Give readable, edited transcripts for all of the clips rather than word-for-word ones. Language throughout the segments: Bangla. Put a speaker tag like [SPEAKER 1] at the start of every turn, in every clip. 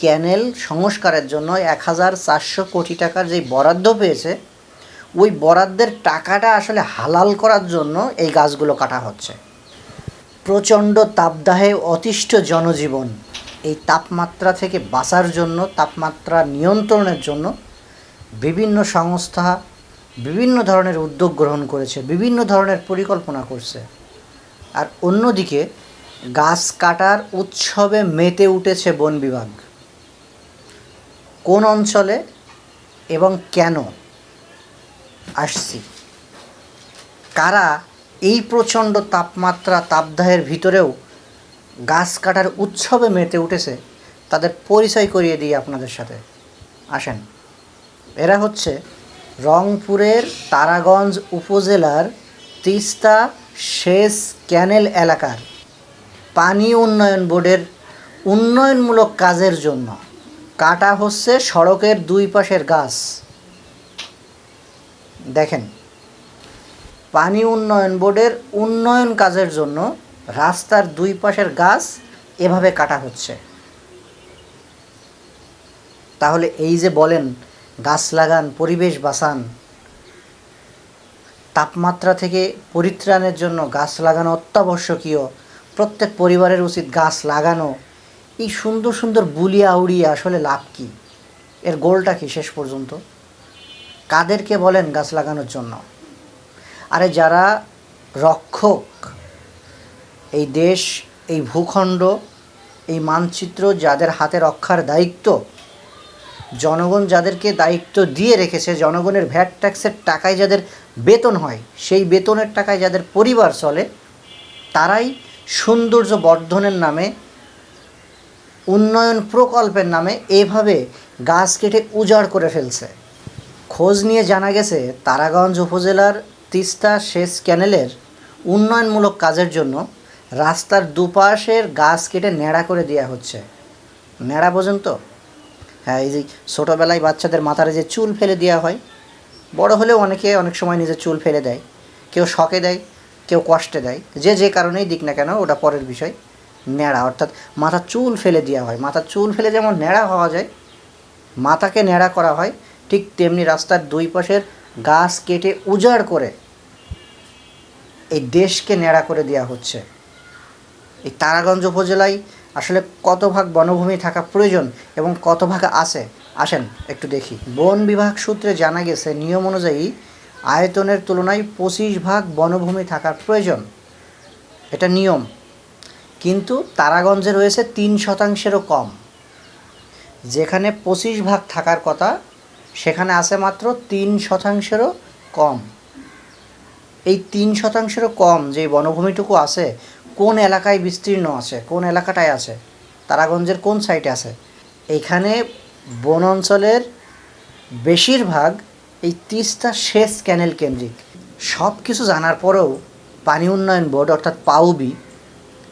[SPEAKER 1] ক্যানেল সংস্কারের জন্য 1400 কোটি টাকার যেই বরাদ্দ পেয়েছে, ওই বরাদ্দের টাকাটা আসলে হালাল করার জন্য এই গাছগুলো কাটা হচ্ছে। প্রচণ্ড তাপদাহে অতিষ্ঠ জনজীবন, এই তাপমাত্রা থেকে বাঁচার জন্য, তাপমাত্রা নিয়ন্ত্রণের জন্য বিভিন্ন সংস্থা বিভিন্ন ধরনের উদ্যোগ গ্রহণ করেছে, বিভিন্ন ধরনের পরিকল্পনা করছে। আর অন্যদিকে গাছ কাটার উৎসবে মেতে উঠেছে বন বিভাগ। কোন অঞ্চলে এবং কেন আসছি, কারা এই প্রচণ্ড তাপমাত্রা তাপদাহের ভিতরেও গাছ কাটার উৎসবে মেতে উঠেছে, তাদের পরিচয় করিয়ে দিই আপনাদের সাথে। আসেন, এরা হচ্ছে রংপুরের তারাগঞ্জ উপজেলার তিস্তা সেচ ক্যানেল এলাকার পানি উন্নয়ন বোর্ডের উন্নয়নমূলক কাজের জন্য কাটা হচ্ছে সড়কের দুই পাশের গাছ। দেখেন, পানি উন্নয়ন বোর্ডের উন্নয়ন কাজের জন্য রাস্তার দুই পাশের গাছ এভাবে কাটা হচ্ছে। তাহলে এই যে বলেন গাছ লাগান, পরিবেশ বাঁচান, তাপমাত্রা থেকে পরিত্রাণের জন্য গাছ লাগানো অত্যাবশ্যকীয়, প্রত্যেক পরিবারের উচিত গাছ লাগানো, এই সুন্দর সুন্দর বুলিয়া উড়িয়ে আসলে লাভ কী? এর গোলটা কি শেষ পর্যন্ত? কাদেরকে বলেন গাছ লাগানোর জন্য? আরে যারা রক্ষক, এই দেশ, এই ভূখণ্ড, এই মানচিত্র যাদের হাতে রক্ষার দায়িত্ব, জনগণ যাদেরকে দায়িত্ব দিয়ে রেখেছে, জনগণের ভ্যাট ট্যাক্সের টাকায় যাদের বেতন হয়, সেই বেতনের টাকায় যাদের পরিবার চলে, তারাই সৌন্দর্য বর্ধনের নামে, উন্নয়ন প্রকল্পের নামে এভাবে গাছ কেটে উজাড় করে ফেলছে। খোঁজ নিয়ে জানা গেছে তারাগঞ্জ উপজেলার তিস্তা সেচ ক্যানেলের উন্নয়নমূলক কাজের জন্য রাস্তার দুপাশের গাছ কেটে ন্যাড়া করে দেওয়া হচ্ছে। ন্যাড়া পর্যন্ত, হ্যাঁ, এই যে ছোটোবেলায় বাচ্চাদের মাথায় যে চুল ফেলে দেওয়া হয়, বড় হলেও অনেকে অনেক সময় নিজের চুল ফেলে দেয়, কেউ শখে দেয়, কেউ কষ্টে দেয়, যে কারণেই দিক না কেন, ওটা পরের বিষয়। ন্যাড়া অর্থাৎ মাথার চুল ফেলে দেওয়া হয়। মাথার চুল ফেলে যেমন ন্যাড়া হওয়া যায়, মাথাকে ন্যাড়া করা হয়, ঠিক তেমনি রাস্তার দুই পাশের গাছ কেটে উজাড় করে এই দেশকে ন্যাড়া করে দেওয়া হচ্ছে। এই তারাগঞ্জ উপজেলায় আসলে কত ভাগ বনভূমি থাকা প্রয়োজন এবং কত ভাগ আছে, আসেন একটু দেখি। বন বিভাগ সূত্রে জানা গেছে নিয়ম অনুযায়ী আয়তনের তুলনায় 25 ভাগ বনভূমি থাকার প্রয়োজন, এটা নিয়ম। কিন্তু তারাগঞ্জে রয়েছে 3%-ও কম। যেখানে 25 ভাগ থাকার কথা, সেখানে আছে মাত্র 3%-ও কম। এই 3%-ও কম যে বনভূমিটুকু আছে, কোন এলাকায় বিস্তীর্ণ আছে, কোন এলাকাটায় আছে, তারাগঞ্জের কোন সাইটে আছে? এইখানে বন অঞ্চলের বেশিরভাগ এই তিস্তা সেচ ক্যানেল কেন্দ্রিক। সব কিছু জানার পরেও পানি উন্নয়ন বোর্ড অর্থাৎ পাউবি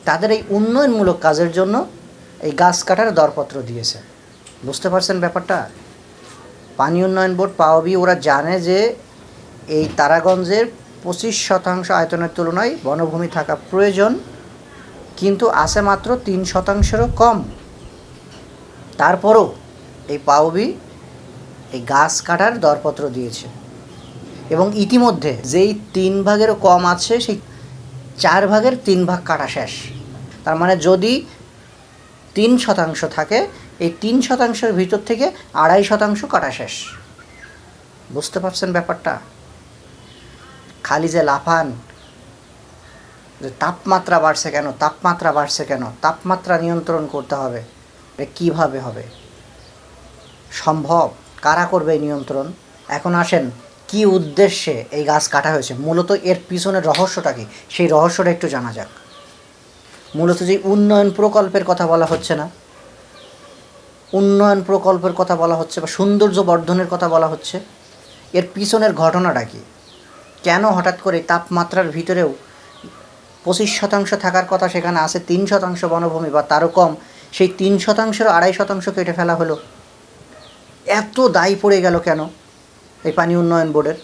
[SPEAKER 1] তাদের এই উন্নয়নমূলক কাজের জন্য এই গাছ কাটার দরপত্র দিয়েছে। বুঝতে পারছেন ব্যাপারটা? পানি উন্নয়ন বোর্ড পাউবি ওরা জানে যে এই তারাগঞ্জের 25% আয়তনের তুলনায় বনভূমি থাকা প্রয়োজন, কিন্তু আছে মাত্র 3%-এরও কম। তারপরও এই পাউবি এই গাছ কাটার দরপত্র দিয়েছে এবং ইতিমধ্যে যেই 3 ভাগেরও কম আছে, সেই 4 ভাগের 3 ভাগ কাটা শেষ। তার মানে যদি 3% থাকে, এই 3%-এর ভিতর থেকে 2.5% কাটা শেষ। বুঝতে পারছেন ব্যাপারটা? খালি যে লাফান যে তাপমাত্রা বাড়ছে কেন, তাপমাত্রা বাড়ছে কেন, তাপমাত্রা নিয়ন্ত্রণ করতে হবে, এটা কীভাবে হবে সম্ভব? কারা করবে এই নিয়ন্ত্রণ? এখন আসেন, কি উদ্দেশ্যে এই গাছ কাটা হয়েছে, মূলত এর পিছনের রহস্যটা কি, সেই রহস্যটা একটু জানা যাক। মূলত যে উন্নয়ন প্রকল্পের কথা বলা হচ্ছে না, উন্নয়ন প্রকল্পের কথা বলা হচ্ছে বা সৌন্দর্য বর্ধনের কথা বলা হচ্ছে, এর পিছনের ঘটনাটা কি? কেন হঠাৎ করে তাপমাত্রার ভিতরেও 25% থাকার কথা, সেখানে আছে 3% বনভূমি বা তারও কম, সেই 3%-এর 2.5% কেটে ফেলা হলো? এত দায় পড়ে গেল কেন এই পানি উন্নয়ন বোর্ডের?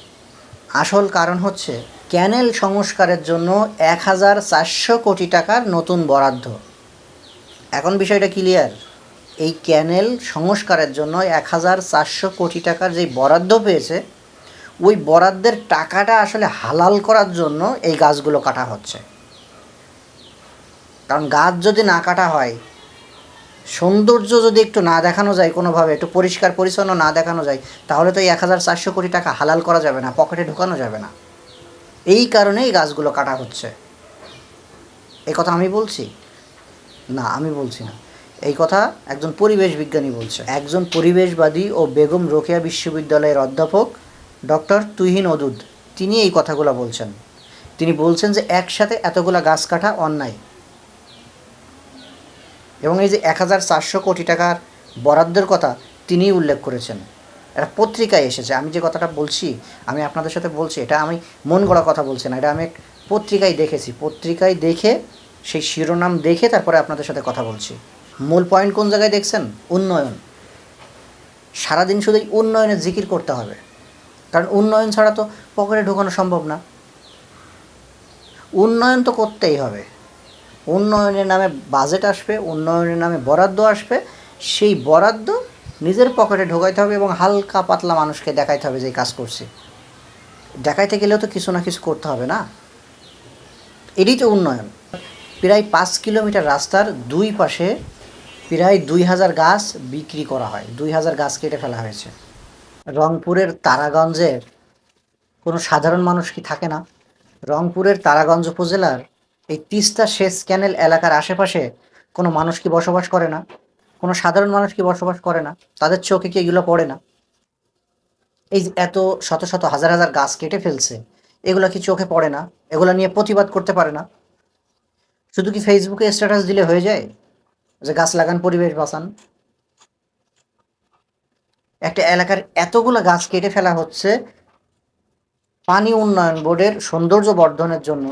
[SPEAKER 1] আসল কারণ হচ্ছে ক্যানেল সংস্কারের জন্য 1400 কোটি টাকার নতুন বরাদ্দ। এখন বিষয়টা ক্লিয়ার? এই ক্যানেল সংস্কারের জন্য 1400 কোটি টাকার যেই বরাদ্দ পেয়েছে, ওই বরাদ্দের টাকাটা আসলে হালাল করার জন্য এই গাছগুলো কাটা হচ্ছে। কারণ গাছ যদি না কাটা হয়, সৌন্দর্য যদি একটু না দেখানো যায়, কোনোভাবে একটু পরিষ্কার পরিচ্ছন্ন না দেখানো যায়, তাহলে তো এই 1400 কোটি টাকা হালাল করা যাবে না, পকেটে ঢোকানো যাবে না। এই কারণেই গাছগুলো কাটা হচ্ছে। এই কথা আমি বলছি না, আমি বলছি না, এই কথা একজন পরিবেশ বিজ্ঞানী বলছে। একজন পরিবেশবাদী ও বেগম রোকেয়া বিশ্ববিদ্যালয়ের অধ্যাপক ডক্টর তুহিন ওদুদ, তিনি এই কথাগুলো বলছেন। তিনি বলছেন যে একসাথে এতগুলা গাছ কাটা অন্যায়। এবং এই যে 1400 কোটি টাকার বরাদ্দের কথা তিনিই উল্লেখ করেছেন। এটা পত্রিকায় এসেছে। আমি যে কথাটা বলছি, আমি আপনাদের সাথে বলছি, এটা আমি মন গড়া কথা বলছি না, এটা আমি পত্রিকায় দেখেছি। পত্রিকায় দেখে, সেই শিরোনাম দেখে তারপরে আপনাদের সাথে কথা বলছি। মূল পয়েন্ট কোন জায়গায় দেখছেন? উন্নয়ন। সারাদিন শুধু উন্নয়নের জিকির করতে হবে, কারণ উন্নয়ন ছাড়া তো পকেটে ঢোকানো সম্ভব না। উন্নয়ন তো করতেই হবে। উন্নয়নের নামে বাজেট আসবে, উন্নয়নের নামে বরাদ্দ আসবে, সেই বরাদ্দ নিজের পকেটে ঢোকাইতে হবে এবং হালকা পাতলা মানুষকে দেখাইতে হবে যে কাজ করছি। দেখাইতে গেলেও তো কিছু না কিছু করতে হবে না? এটাই তো উন্নয়ন। প্রায় 5 কিলোমিটার রাস্তার দুই পাশে প্রায় 2000 গাছ বিক্রি করা হয়। 2000 গাছ কেটে ফেলা হয়েছে। রংপুরের তারাগঞ্জের কোনো সাধারণ মানুষ কি থাকে না? রংপুরের তারাগঞ্জ উপজেলার এই তিস্তা সেচ ক্যানেল এলাকার আশেপাশে কোনো মানুষ কি বসবাস করে না? কোনো সাধারণ মানুষ কি বসবাস করে না? তাদের চোখে কি এগুলো পড়ে না? এই যে এত শত শত হাজার হাজার গাছ কেটে ফেলছে, এগুলো কি চোখে পড়ে না? এগুলো নিয়ে প্রতিবাদ করতে পারে না? শুধু কি ফেসবুকে স্ট্যাটাস দিলে হয়ে যায় যে গাছ লাগান, পরিবেশ বাঁচান? একটা এলাকার এতগুলো গাছ কেটে ফেলা হচ্ছে পানি উন্নয়ন বোর্ডের সৌন্দর্য বর্ধনের জন্য।